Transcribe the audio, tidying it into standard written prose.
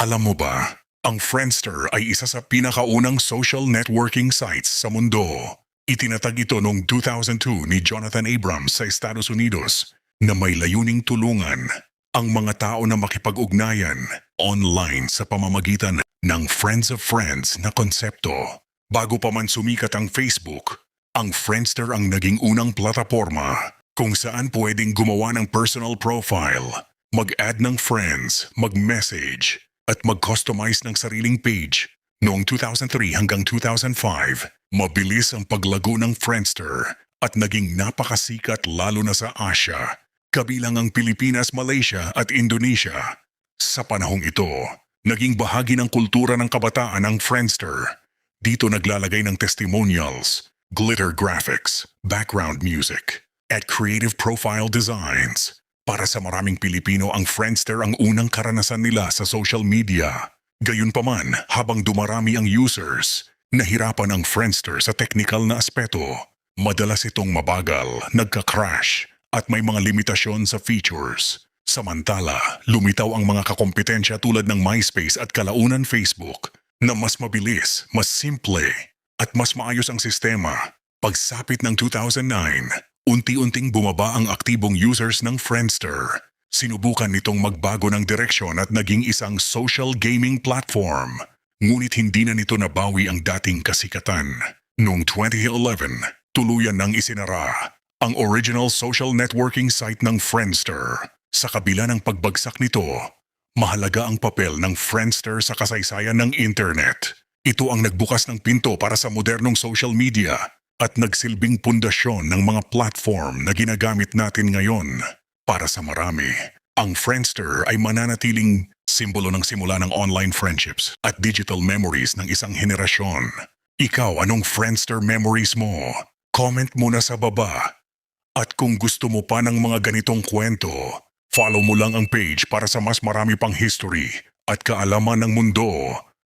Alam mo ba, ang Friendster ay isa sa pinakaunang social networking sites sa mundo. Itinatag ito noong 2002 ni Jonathan Abrams sa Estados Unidos na may layuning tulungan ang mga tao na makipag-ugnayan online sa pamamagitan ng Friends of Friends na konsepto. Bago pa man sumikat ang Facebook, ang Friendster ang naging unang plataporma kung saan pwedeng gumawa ng personal profile, mag-add ng friends, mag-message, at mag-customize ng sariling page. Noong 2003 hanggang 2005, mabilis ang paglago ng Friendster at naging napakasikat lalo na sa Asia, kabilang ang Pilipinas, Malaysia at Indonesia. Sa panahong ito, naging bahagi ng kultura ng kabataan ang Friendster. Dito naglalagay ng testimonials, glitter graphics, background music, at creative profile designs. Para sa maraming Pilipino, ang Friendster ang unang karanasan nila sa social media. Gayunpaman, habang dumarami ang users, nahirapan ang Friendster sa technical na aspeto. Madalas itong mabagal, nagka-crash, at may mga limitasyon sa features. Samantala, lumitaw ang mga kakompetensya tulad ng MySpace at kalaunan Facebook na mas mabilis, mas simple, at mas maayos ang sistema. Pagsapit ng 2009, unti-unting bumaba ang aktibong users ng Friendster. Sinubukan nitong magbago ng direksyon at naging isang social gaming platform. Ngunit hindi na nito nabawi ang dating kasikatan. Noong 2011, tuluyan nang isinara ang original social networking site ng Friendster. Sa kabila ng pagbagsak nito, mahalaga ang papel ng Friendster sa kasaysayan ng internet. Ito ang nagbukas ng pinto para sa modernong social media at nagsilbing pundasyon ng mga platform na ginagamit natin ngayon. Para sa marami, ang Friendster ay mananatiling simbolo ng simula ng online friendships at digital memories ng isang henerasyon. Ikaw, anong Friendster memories mo? Comment muna sa baba. At kung gusto mo pa ng mga ganitong kwento, follow mo lang ang page para sa mas marami pang history at kaalaman ng mundo.